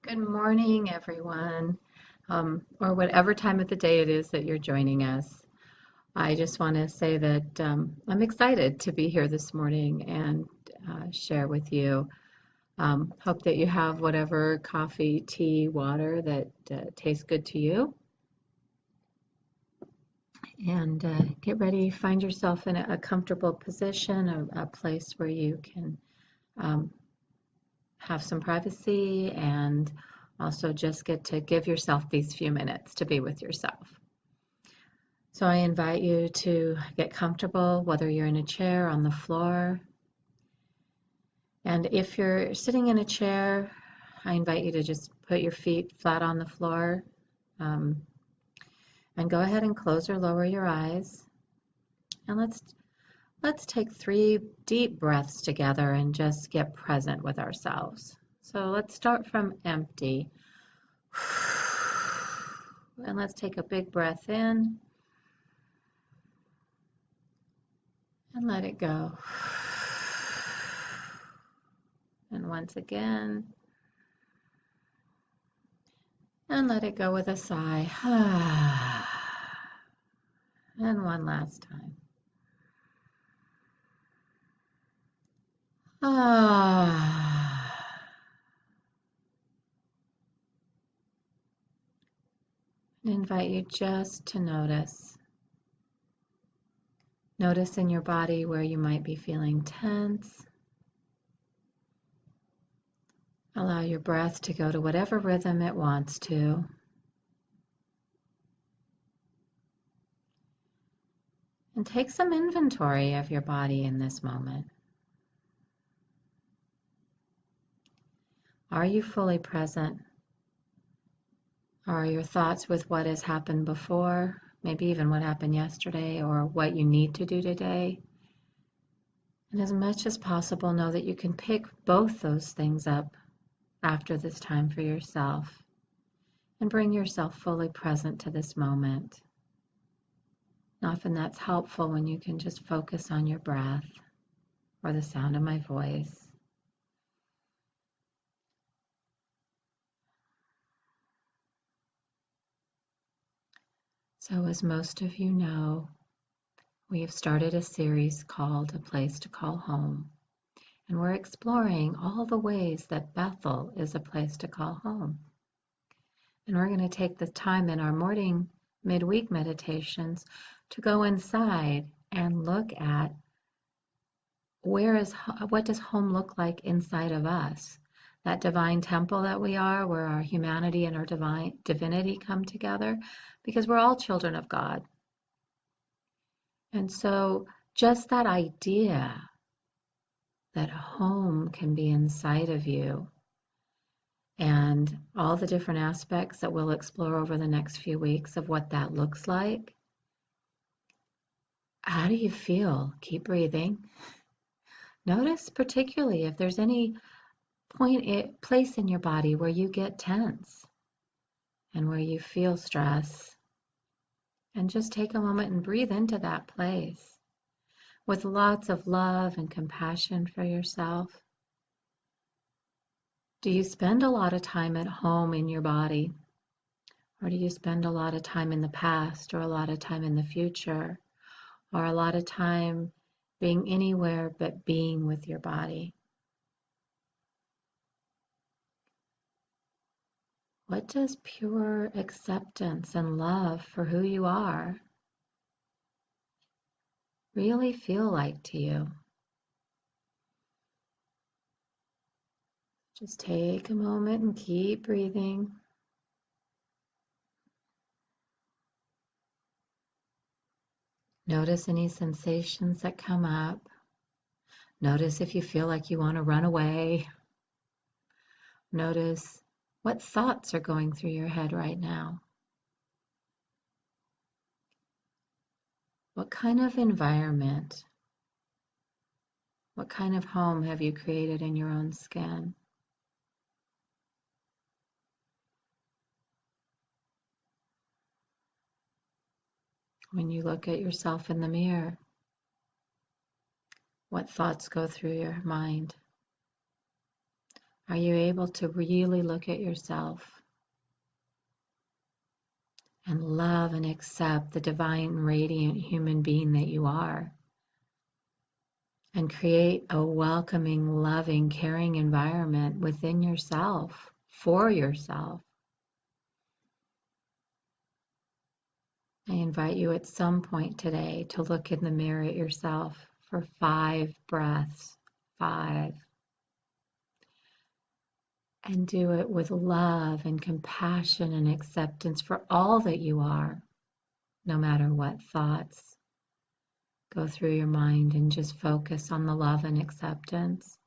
Good morning, everyone, or whatever time of the day it is that you're joining us. I just want to say that I'm excited to be here this morning and share with you. Hope that you have whatever coffee, tea, water that tastes good to you. And get ready, find yourself in a comfortable position, a place where you can um, have some privacy and also just get to give yourself these few minutes to be with yourself. So I invite you to get comfortable, whether you're in a chair, on the floor. And if you're sitting in a chair, I invite you to just put your feet flat on the floor and go ahead and close or lower your eyes. And let's take 3 deep breaths together and just get present with ourselves. So let's start from empty. And let's take a big breath in and let it go. And once again, and let it go with a sigh. And one last time. I invite you just to notice. Notice in your body where you might be feeling tense. Allow your breath to go to whatever rhythm it wants to. And take some inventory of your body in this moment. Are you fully present? Or are your thoughts with what has happened before, maybe even what happened yesterday, or what you need to do today? And as much as possible, know that you can pick both those things up after this time for yourself and bring yourself fully present to this moment. And often that's helpful when you can just focus on your breath or the sound of my voice. So as most of you know, we have started a series called A Place to Call Home. And we're exploring all the ways that Bethel is a place to call home. And we're going to take the time in our morning midweek meditations to go inside and look at what does home look like inside of us? That divine temple that we are, where our humanity and our divinity come together, because we're all children of God. And so just that idea that home can be inside of you and all the different aspects that we'll explore over the next few weeks of what that looks like. How do you feel? Keep breathing. Notice particularly if there's any place in your body where you get tense and where you feel stress. And just take a moment and breathe into that place with lots of love and compassion for yourself. Do you spend a lot of time at home in your body? Or do you spend a lot of time in the past, or a lot of time in the future, or a lot of time being anywhere but being with your body? What does pure acceptance and love for who you are really feel like to you? Just take a moment and keep breathing. Notice any sensations that come up. Notice if you feel like you want to run away. Notice what thoughts are going through your head right now. What kind of environment, what kind of home have you created in your own skin? When you look at yourself in the mirror, what thoughts go through your mind? Are you able to really look at yourself and love and accept the divine, radiant human being that you are? And create a welcoming, loving, caring environment within yourself, for yourself. I invite you at some point today to look in the mirror at yourself for 5 breaths. 5. And do it with love and compassion and acceptance for all that you are, no matter what thoughts go through your mind, and just focus on the love and acceptance.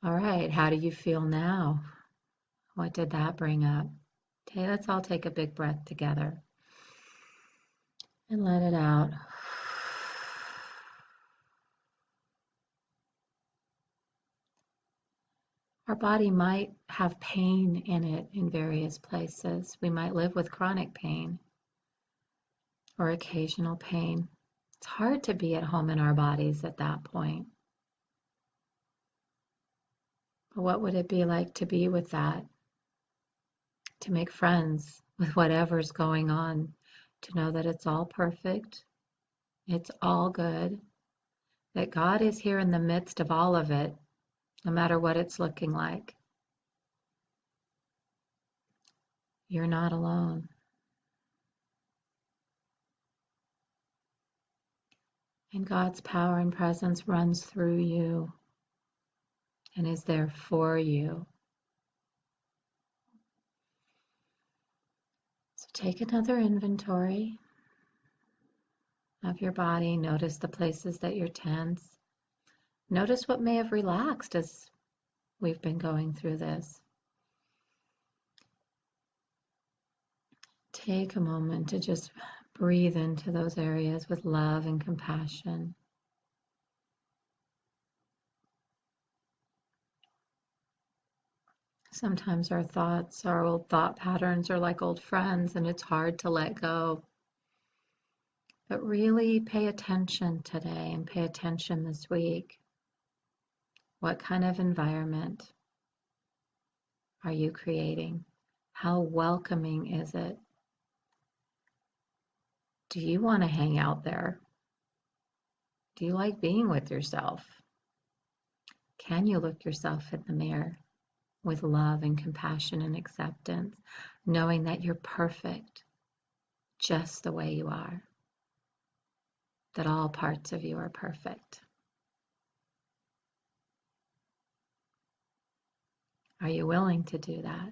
All right, how do you feel now? What did that bring up? Okay, let's all take a big breath together and let it out. Our body might have pain in it in various places. We might live with chronic pain or occasional pain. It's hard to be at home in our bodies at that point. But what would it be like to be with that? To make friends with whatever's going on, to know that it's all perfect, it's all good, that God is here in the midst of all of it, no matter what it's looking like. You're not alone. And God's power and presence runs through you and is there for you. So take another inventory of your body. Notice the places that you're tense. Notice what may have relaxed as we've been going through this. Take a moment to just breathe into those areas with love and compassion. Sometimes our thoughts, our old thought patterns are like old friends, and it's hard to let go. But really pay attention today and pay attention this week. What kind of environment are you creating? How welcoming is it? Do you want to hang out there? Do you like being with yourself? Can you look yourself in the mirror with love and compassion and acceptance, knowing that you're perfect just the way you are, that all parts of you are perfect? Are you willing to do that?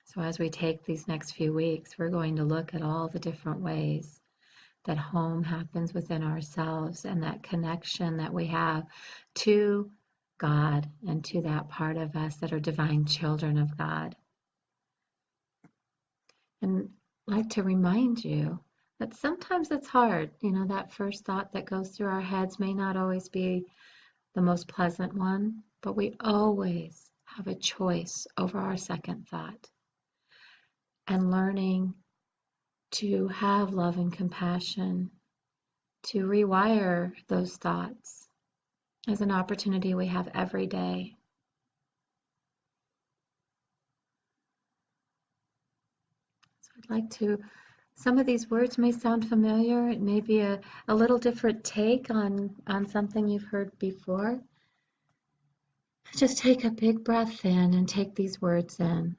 So as we take these next few weeks, we're going to look at all the different ways that home happens within ourselves, and that connection that we have to God and to that part of us that are divine children of God. And I'd like to remind you that sometimes it's hard. That first thought that goes through our heads may not always be the most pleasant one, but we always have a choice over our second thought. And learning to have love and compassion, to rewire those thoughts, is an opportunity we have every day. So I'd like to, some of these words may sound familiar. It may be a little different take on something you've heard before. Just take a big breath in and take these words in.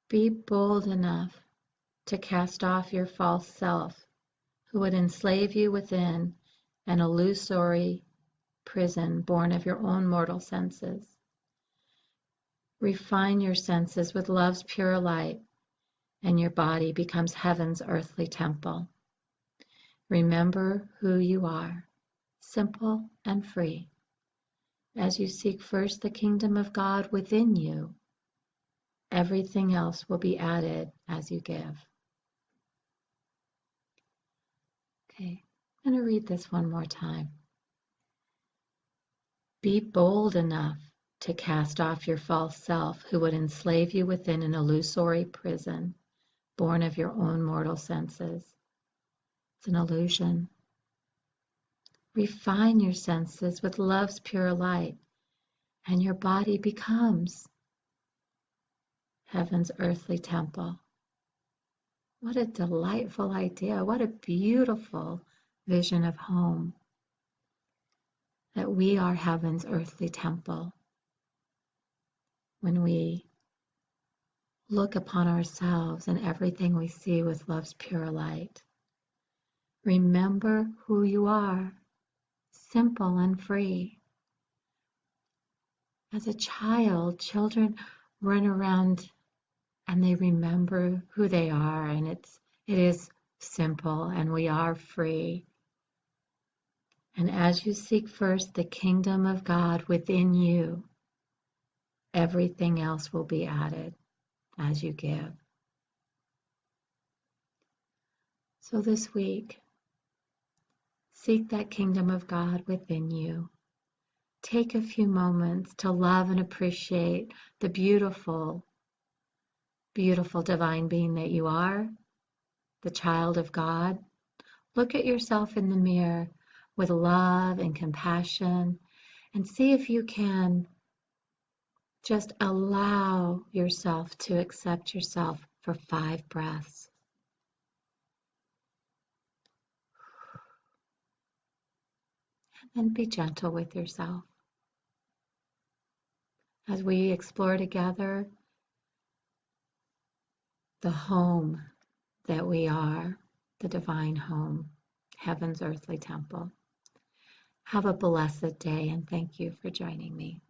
Be bold enough to cast off your false self, who would enslave you within an illusory prison born of your own mortal senses. Refine your senses with love's pure light, and your body becomes heaven's earthly temple. Remember who you are, simple and free. As you seek first the kingdom of God within you, everything else will be added as you give. Okay, I'm going to read this one more time. Be bold enough to cast off your false self, who would enslave you within an illusory prison, born of your own mortal senses. It's an illusion. Refine your senses with love's pure light, and your body becomes heaven's earthly temple. What a delightful idea. What a beautiful vision of home. That we are heaven's earthly temple. When we look upon ourselves and everything we see with love's pure light. Remember who you are, simple and free. As a child, children run around and they remember who they are, and it is simple and we are free. And as you seek first the kingdom of God within you, everything else will be added as you give. So this week, seek that kingdom of God within you. Take a few moments to love and appreciate the beautiful, beautiful divine being that you are, the child of God. Look at yourself in the mirror with love and compassion and see if you can just allow yourself to accept yourself for 5 breaths. And be gentle with yourself. As we explore together the home that we are, the divine home, heaven's earthly temple. Have a blessed day and thank you for joining me.